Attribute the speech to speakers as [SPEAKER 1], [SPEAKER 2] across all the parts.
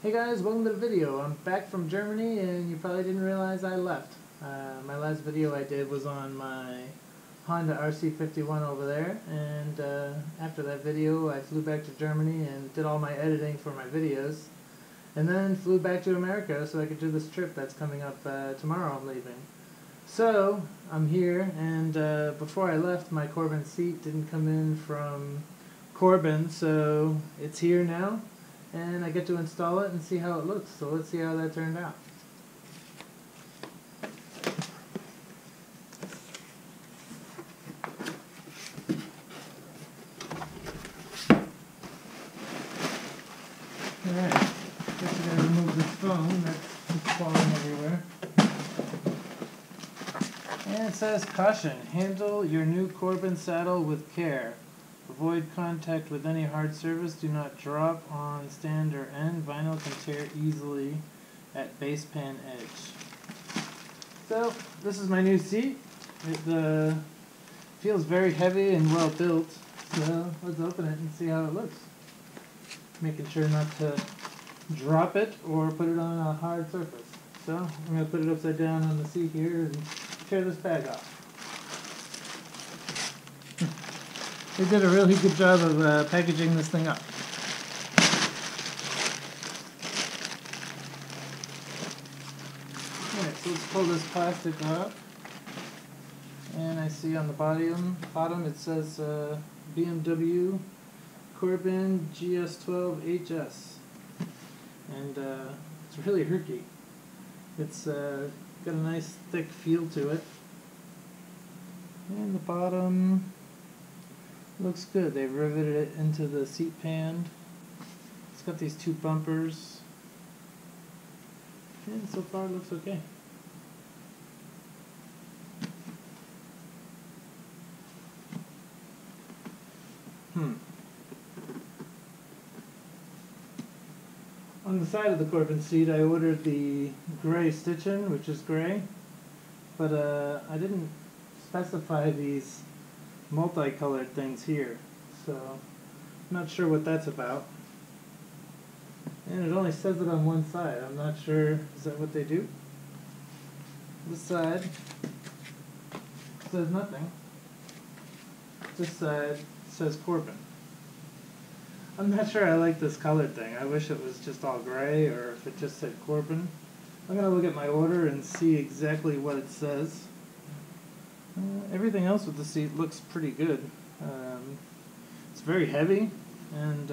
[SPEAKER 1] Hey guys, welcome to the video. I'm back from Germany and you probably didn't realize I left. My last video I did was on my Honda RC51 over there, and after that video I flew back to Germany and did all my editing for my videos, and then flew back to America so I could do this trip that's coming up tomorrow. I'm leaving. So I'm here, and before I left my Corbin Seat didn't come in from Corbin, so it's here now. And I get to install it and see how it looks. So let's see how that turned out. Alright, guess I gotta remove this phone that's falling everywhere. And it says, caution, handle your new Corbin saddle with care. Avoid contact with any hard surface. Do not drop on stand or end. Vinyl can tear easily at base pan edge. So, this is my new seat. It feels very heavy and well built. So, let's open it and see how it looks. Making sure not to drop it or put it on a hard surface. So, I'm going to put it upside down on the seat here and tear this bag off. They did a really good job of packaging this thing up. Alright, so let's pull this plastic off. And I see on the bottom it says BMW Corbin GS 12HS. And it's really herky. It's got a nice thick feel to it. And the bottom looks good. They riveted it into the seat pan. It's got these two bumpers. And so far it looks okay. On the side of the Corbin seat I ordered the gray stitching, which is gray. But I didn't specify these multicolored things here, so I'm not sure what that's about. And it only says it on one side. I'm not sure, is that what they do? This side says nothing. This side says Corbin. I'm not sure I like this colored thing. I wish it was just all gray, or if it just said Corbin. I'm going to look at my order and see exactly what it says. Everything else with the seat looks pretty good. It's very heavy and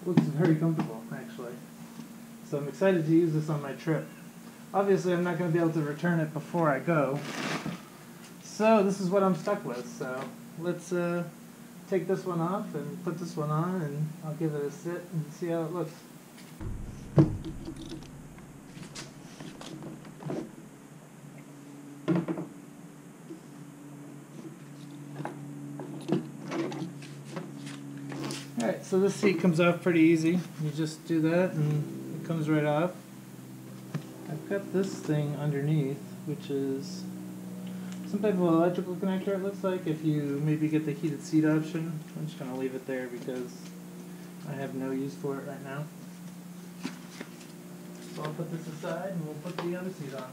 [SPEAKER 1] looks very comfortable, actually. So I'm excited to use this on my trip. Obviously I'm not going to be able to return it before I go. So this is what I'm stuck with. So let's take this one off and put this one on, and I'll give it a sit and see how it looks. Alright, so this seat comes off pretty easy. You just do that and it comes right off. I've got this thing underneath, which is some type of electrical connector, it looks like, if you maybe get the heated seat option. I'm just going to leave it there because I have no use for it right now. So I'll put this aside and we'll put the other seat on.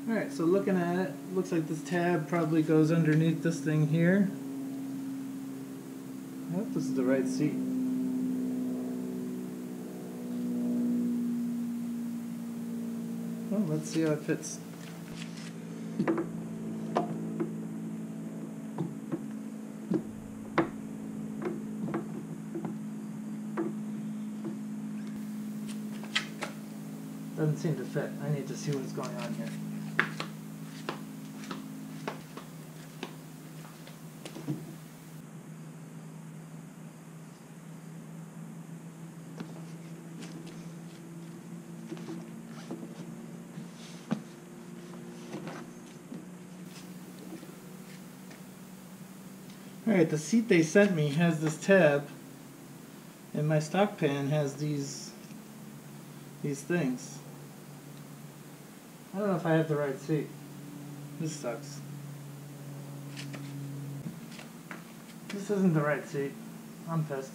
[SPEAKER 1] Alright, so looking at it, looks like this tab probably goes underneath this thing here. I hope this is the right seat. Well, let's see how it fits. Doesn't seem to fit. I need to see what's going on here. Alright, the seat they sent me has this tab, and my stock pan has these things. I don't know if I have the right seat. This sucks. This isn't the right seat. I'm pissed.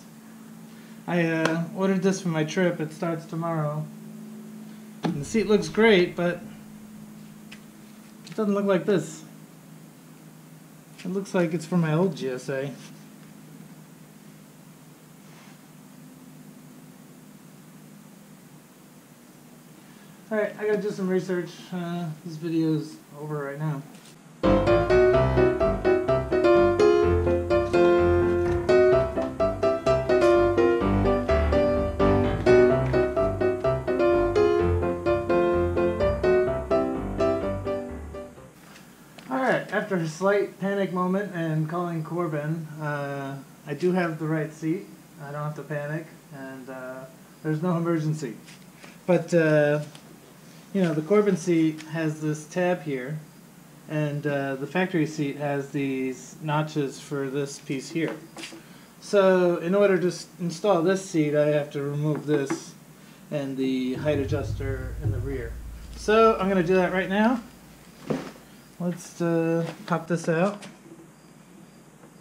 [SPEAKER 1] I ordered this for my trip. It starts tomorrow. And the seat looks great, but it doesn't look like this. It looks like it's from my old GSA. Alright, I gotta do some research. This video's over right now. Alright, after a slight panic moment and calling Corbin, I do have the right seat. I don't have to panic, and there's no emergency. But you know, the Corbin seat has this tab here, and the factory seat has these notches for this piece here. So in order to install this seat, I have to remove this and the height adjuster in the rear. So I'm going to do that right now. Let's pop this out,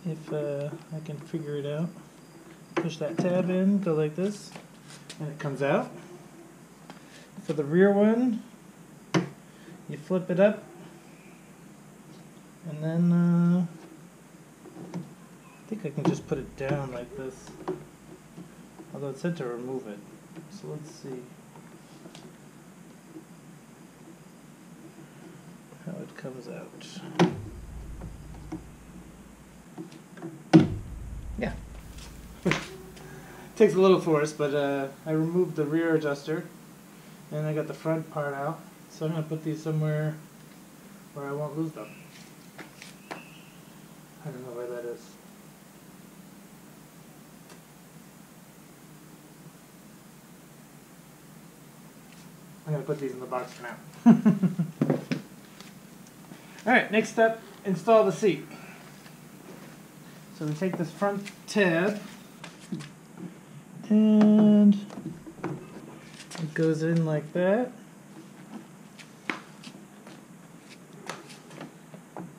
[SPEAKER 1] if I can figure it out. Push that tab in, go like this, and it comes out. For the rear one, you flip it up, and then I think I can just put it down like this, although it said to remove it. So let's see how it comes out. Yeah. Takes a little force, but I removed the rear adjuster. And I got the front part out, so I'm going to put these somewhere where I won't lose them. I don't know where that is. I'm going to put these in the box for now. Alright, next step, install the seat. So we take this front tab, and it goes in like that.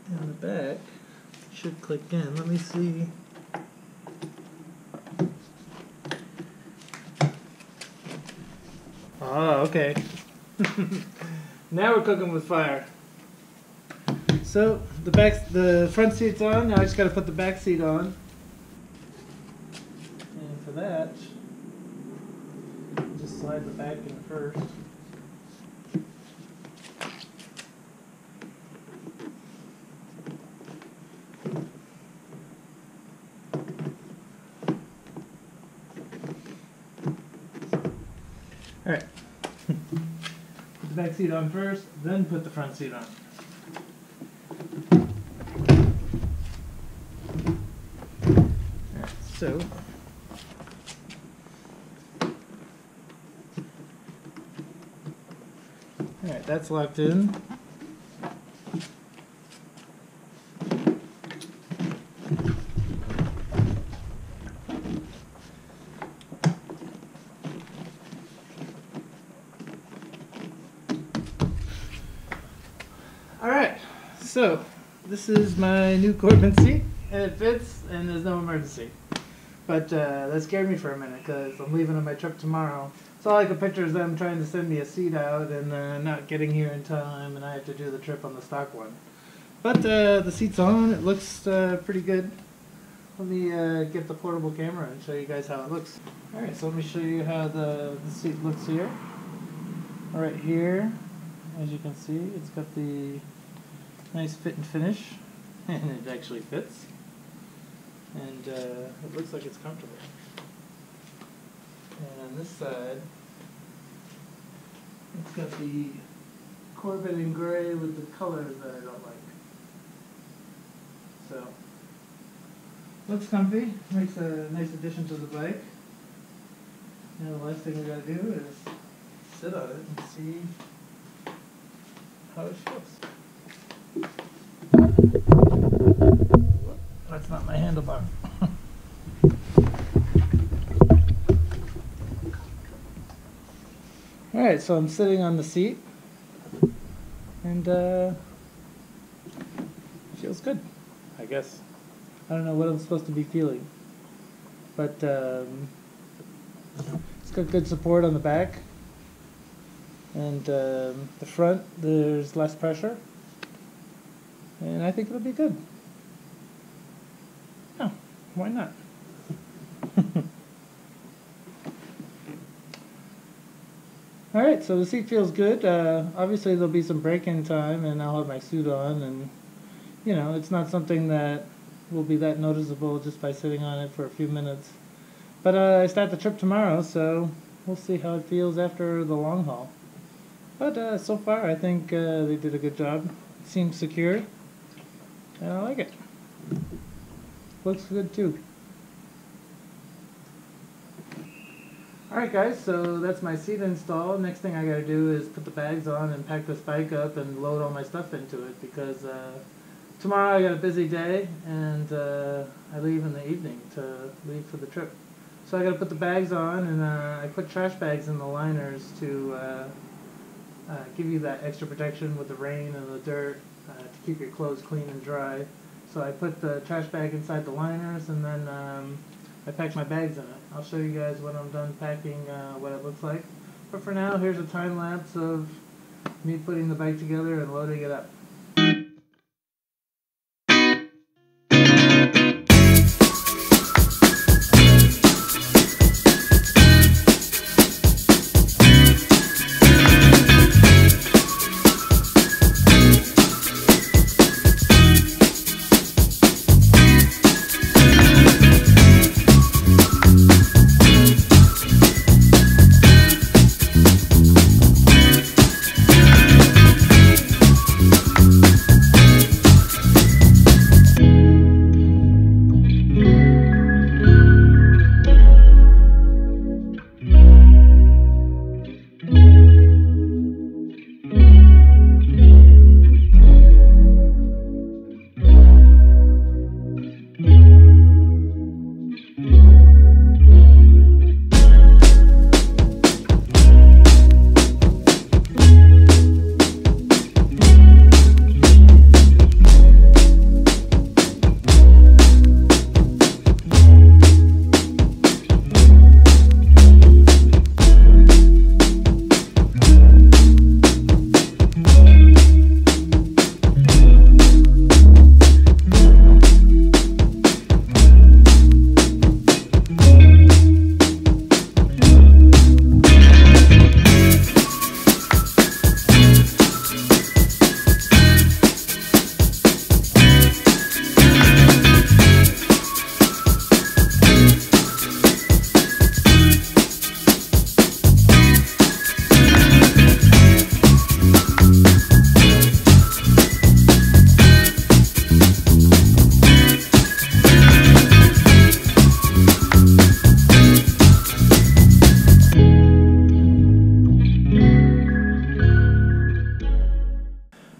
[SPEAKER 1] And the back should click in. Let me see. Oh, okay. Now we're cooking with fire. So the front seat's on. Now I just got to put the back seat on. And for that, just slide the back in first. Alright. Put the back seat on first, then put the front seat on. Alright, so alright, that's locked in. Alright, so this is my new Corbin seat, and it fits, and there's no emergency. But that scared me for a minute, because I'm leaving on my trip tomorrow. It's all like a picture of them trying to send me a seat out and not getting here in time, and I have to do the trip on the stock one. But the seat's on, it looks pretty good. Let me get the portable camera and show you guys how it looks. Alright, so let me show you how the seat looks here. Right here, as you can see, it's got the nice fit and finish, and it actually fits. And it looks like it's comfortable. And on this side, it's got the Corbin in gray with the colors that I don't like. So, looks comfy, makes a nice addition to the bike. Now the last thing we gotta do is sit on it and see how it feels. That's not my handlebar. Alright, so I'm sitting on the seat, and it feels good, I guess. I don't know what I'm supposed to be feeling. But it's got good support on the back. And the front, there's less pressure. And I think it'll be good. Oh, why not? Alright, so the seat feels good. Obviously there'll be some break-in time and I'll have my suit on, and you know, it's not something that will be that noticeable just by sitting on it for a few minutes. But I start the trip tomorrow, so we'll see how it feels after the long haul. But so far I think they did a good job. It seems secure and I like it. Looks good too. Alright guys, so that's my seat installed. Next thing I gotta do is put the bags on and pack this bike up and load all my stuff into it, because tomorrow I got a busy day and I leave in the evening to leave for the trip. So I gotta put the bags on, and I put trash bags in the liners to give you that extra protection with the rain and the dirt, to keep your clothes clean and dry. So I put the trash bag inside the liners, and then I pack my bags in it. I'll show you guys when I'm done packing what it looks like. But for now, here's a time lapse of me putting the bike together and loading it up.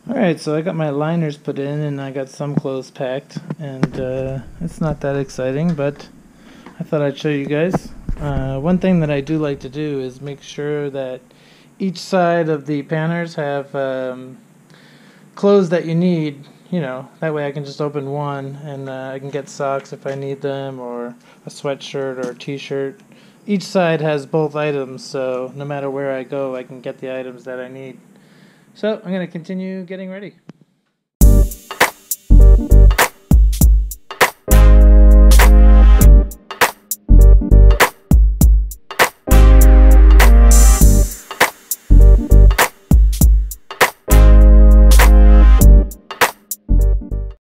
[SPEAKER 1] Alright, so I got my liners put in and I got some clothes packed, and it's not that exciting, but I thought I'd show you guys. One thing that I do like to do is make sure that each side of the panners have clothes that you need, you know, that way I can just open one and I can get socks if I need them, or a sweatshirt or a t-shirt. Each side has both items, so no matter where I go I can get the items that I need. So I'm going to continue getting ready.